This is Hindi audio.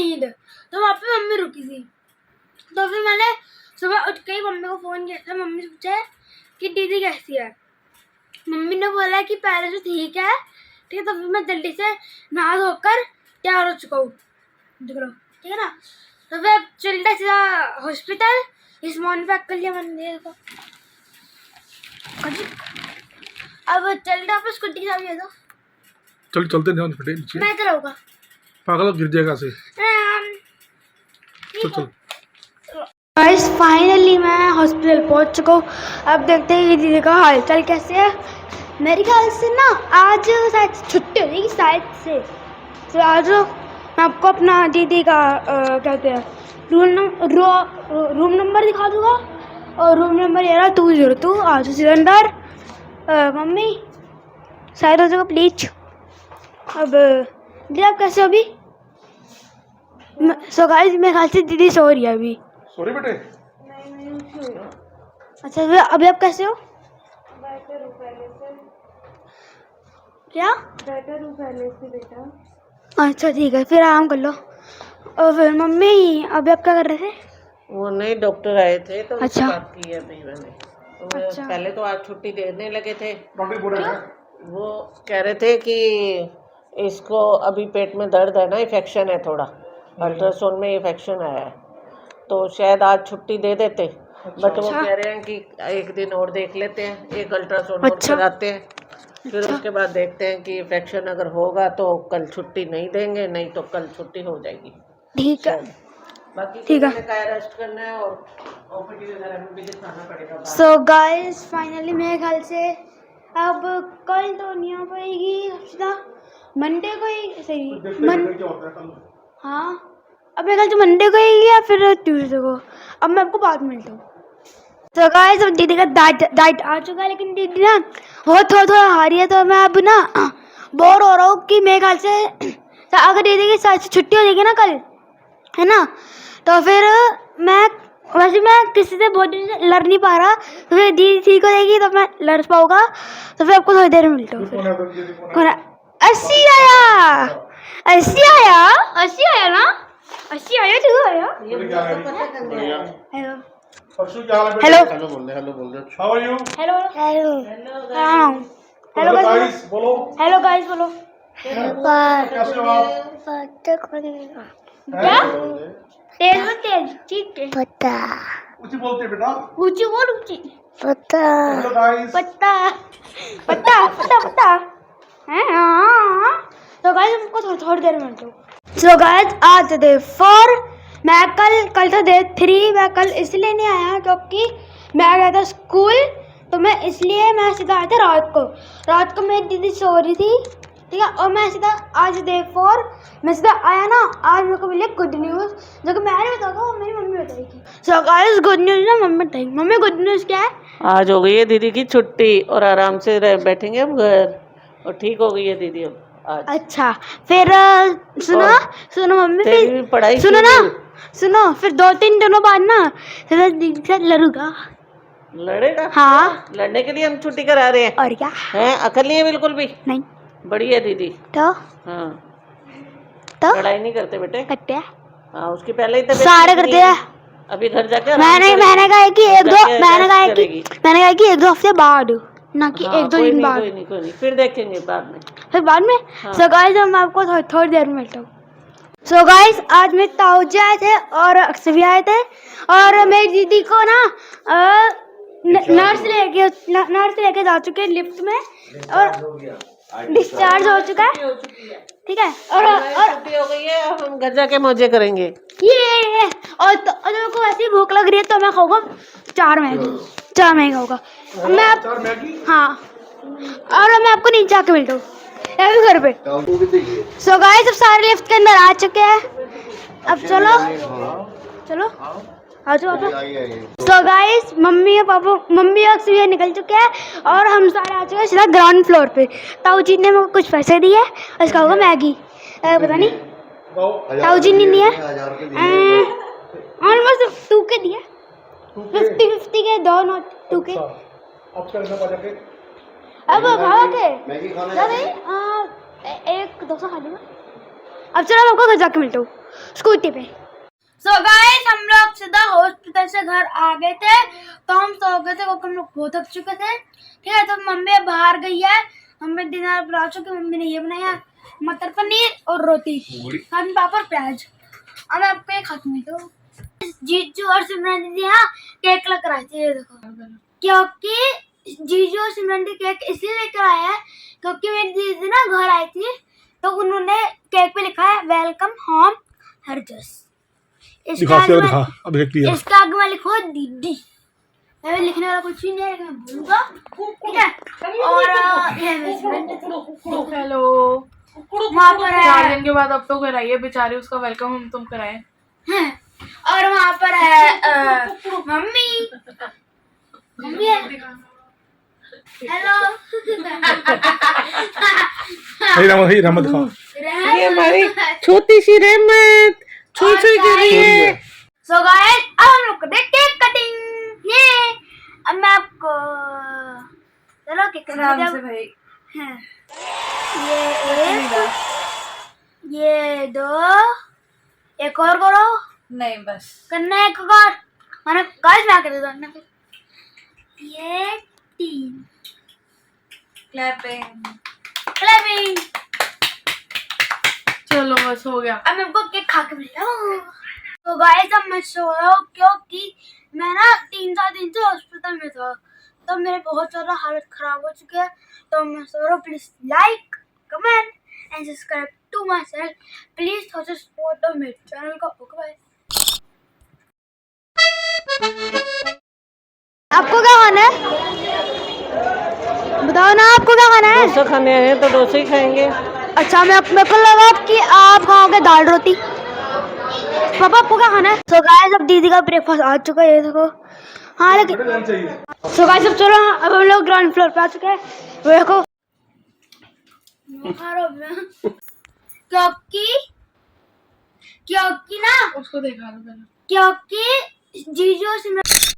नींद, तो वहाँ पे मम्मी रुकी थी। तो फिर मैंने सुबह उठ के ही मम्मी को फ़ोन किया था। मम्मी से पूछा कि दीदी कैसी है। मम्मी ने बोला कि पहले से ठीक है, ठीक है। तो फिर मैं जल्दी से नहा धोकर तैयार हो चुका हूँ, देख लो, ठीक है ना। तो फिर चलता सीधा हॉस्पिटल। इस मॉर्निंग पैक कर लिया मैंने को। अब चलते आप स्कूटी की चाबी दे दो। चल चलते ध्यान फटे नीचे, मैं चलाऊंगा, पागल गिर जाएगा से। चल चल। गाइस फाइनली मैं हॉस्पिटल पहुंच चुका हूँ। अब देखते हैं ये दीदी का हालचाल कैसे है। मेरे ख्याल से ना आज शायद छुट्टी हो जाएगी शायद से। तो आज मैं आपको अपना दीदी का कहते हैं रूम नंबर दिखा दूँगा। और रूम नंबर ये रहा 202। आज सीधे अंदर। मम्मी शायद हो जाएगा प्लीज। अब दीदी आप कैसे हो अभी? सो गाइस मेरे ख्याल से दीदी सो रही है अभी। सॉरी बेटे। अच्छा अभी आप कैसे हो? बेटर हूँ पहले से। क्या? बेटर हूँ पहले से बेटा। अच्छा ठीक है, फिर आराम कर लो। और फिर मम्मी अभी आप क्या कर रहे थे? वो नहीं डॉक्टर आए थे तो अच्छा। उससे बात की है अभी मैंने। तो अच्छा। पहले तो आज छुट्टी देने लगे थे। डॉक्टर बोल रहे हैं वो कह रहे थे कि इसको अभी पेट में दर्द है ना, इन्फेक्शन है थोड़ा, अल्ट्रासाउंड में इन्फेक्शन आया है, तो शायद आज छुट्टी दे देते। बट वो कह रहे हैं कि एक दिन और देख लेते हैं, एक अल्ट्रासाउंड और कराते हैं, फिर उसके बाद देखते हैं कि इन्फेक्शन अगर होगा तो कल छुट्टी नहीं देंगे, नहीं तो कल छुट्टी हो जाएगी। ठीक है, बाकी ठीक है। का रेस्ट करना है और ओपीडी वगैरह में भी दिखाना पड़ेगा। सो गाइस फाइनली मेरे ख्याल से अब कल तो नहीं आ पाएगी, सीधा मंडे को ही सही। हाँ अब मेरे ख्याल से मंडे को ही या फिर ट्यूसडे को। अब मैं आपको बाद में मिलता हूँ। तो गाइस अब दीदी का डाइट आ चुका है, लेकिन दीदी ना वो थोड़ा हारी है। तो मैं अब ना बोर हो रहा हूँ कि मेरे ख्याल से तो अगर दीदी की शायद से छुट्टी हो जाएगी ना कल, है ना, तो फिर मैं किसी से बहुत दिन से लड़ नहीं पा रहा। तो फिर दीदी ठीक हो जाएगी तो मैं लड़ पाऊंगा। तो फिर आपको थोड़ी देर में मिलता हूँ। फिर 80 आया, 80 आया, 80 आया ना, 80 आया, तू आया। हेलो हेलो हेलो बोल दे। How are you? Hello hello हाँ हेलो गाइस बोलो। हेलो गाइस बोलो। कैसे हो आप? क्या तेज तेज ठीक है। पता ऊंची बोलते बेटा। ऊंची बोल ऊंची। पता हेलो गाइस। पत्ता पत्ता पत्ता पत्ता है। हाँ तो गाइस हमको थोड़ी देर में मिलते हो। सो गाइस आज डे 4। मैं कल था डे 3। मैं कल इसलिए नहीं आया क्योंकि मैं गया था स्कूल, तो मैं सीधा आया था रात को मेरी दीदी सो रही थी, ठीक है। और मैं सीधा आज डे 4 मैं सीधा आया ना। आज मेरे को मिली गुड न्यूज़, जो कि मैं नहीं बताऊंगा, वो मेरी मम्मी बताएगी। सो गाइस गुड न्यूज़ ना मम्मी बताएगी। मम्मी गुड न्यूज़ क्या है? आज हो गई है दीदी की छुट्टी और आराम से बैठेंगे अब घर, और ठीक हो गई है दीदी अब आज। अच्छा फिर सुनो मम्मी, तेरी फिर पढ़ाई सुनो ना, शुरू। सुनो फिर 2-3 दिनों बाद ना फिर दीदी से लड़ूंगा। लड़ेगा? हाँ लड़ने के लिए हम छुट्टी करा रहे हैं? और क्या हैं अकल नहीं है बिल्कुल भी? नहीं बड़ी है दीदी। तो हाँ तो लड़ाई नहीं करते बेटे। करते हैं, हाँ उसकी पहले ही तबीयत सारे ठीक करते नहीं है। हैं। अभी घर जाके मैंने कहा कि एक दो जाके मैंने कहा rest कि करेगी। मैंने कहा कि 1-2 हफ्ते बाद, ना कि हाँ, 1-2 कोई दिन नहीं, बाद। कोई नहीं फिर देखेंगे बाद में। फिर बाद में। हाँ। सो गाइस मैं आपको थोड़ी देर में मिलता हूँ। सो गाइस आज मेरे ताऊ जी आए थे और अक्सर भी आए थे, और मेरी दीदी को ना नर्स लेके जा चुके हैं लिफ्ट में, और डिस्चार्ज हो चुका है, ठीक है। और छुट्टी हो गई है, अब हम घर जाके मौजे करेंगे। ये और मेरे को ऐसी भूख लग रही है तो मैं खाऊंगा 4 मैगी होगा मैं। 4 मैगी? हाँ और मैं आपको नीचे आके मिलता हूँ घर पे। सो गाइस अब सारे लिफ्ट के अंदर आ चुके हैं। अब चलो आ जाओ। सो गाइस मम्मी और अक्सर निकल चुके हैं और हम सारे आ चुके हैं सीधा ग्राउंड फ्लोर पे। ताऊ जी ने मेरे को कुछ पैसे दिए, उसका होगा मैगी, पता नहीं ताऊ जी ने दिया ऑलमोस्ट 2 के दिए, 50-50 के 2 नोट 2 के। अब करना पड़ा के अब भाव के मैगी खाना एक 200 खा लूँगा। अब चलो आपको घर जाके मिलता हूँ। स्कूटी पे। सो गाइस हम लोग सीधा हॉस्पिटल से घर आ गए थे, तो हम सो गए थे क्योंकि हम लोग बहुत थक चुके थे। ठीक है, तो मम्मी बाहर गई है, मम्मी डिनर बना चुकी, मम्मी ने ये बनाया मटर पनीर और रोटी, साथ में पापड़ प्याज। अब मैं आपको एक हाथ में दो। जीजू और सिमरन दीदी यहाँ केक लेकर आई थी, ये देखो, क्योंकि जीजू और सिमरन दीदी केक इसलिए लेकर आए हैं क्योंकि मेरी दीदी ना घर आई थी, तो उन्होंने केक पे लिखा है वेलकम होम हरजस। इसका आगे में लिखो दीदी। मैं लिखने वाला कुछ ही नहीं है, मैं भूलूंगा। ठीक है, और ये मेरी friend है। हेलो, वहाँ पर 4 है दिन के बाद अब तो कराइए बेचारी, उसका वेलकम हम तुम कराए। और वहाँ पर है मम्मी। मम्मी है। हेलो। ही रहमत खान। ये हमारी छोटी सी रहमत छुई छुई कर रही है। सो गाइस अब हम लोग करेंगे केक कटिंग। ये अब मैं आपको चलो केक आराम से कटिंग। भाई। हाँ। ये एक, ये दो, एक और करो। नहीं बस करना है एक और, मैंने गाइस मैं कर देता हूँ। ये 3 क्लैपिंग। क्लैपिंग। चलो बस हो गया। अब मैं आपको केक खा के मिलता हूँ। तो गाइस अब मैं सो रहा हूँ क्योंकि मैं ना 3-4 दिन से हॉस्पिटल में था, तो मेरे बहुत ज़्यादा हालत खराब हो चुकी है। तो मैं सो रहा हूँ। Please like, comment and subscribe to my channel. Please थोड़ा सपोर्ट मेरे चैनल को। Okay bye. आपको क्या खाना है? बताओ ना, आपको क्या खाना है? डोसा खाने आए हैं तो डोसे ही खाएंगे। अच्छा, मेरे को लगा कि आप खाओगे दाल रोटी। पापा आपको क्या खाना है? तो गाइस अब दीदी का ब्रेकफास्ट आ चुका है, ये देखो। हाँ लेकिन सो गाइस अब चलो, अब हम लोग ग्राउंड फ्लोर पे आ चुके हैं। वो देखो क्योंकि ना, उसको देखा लो पहले। क्योंकि जीजू और सिमरन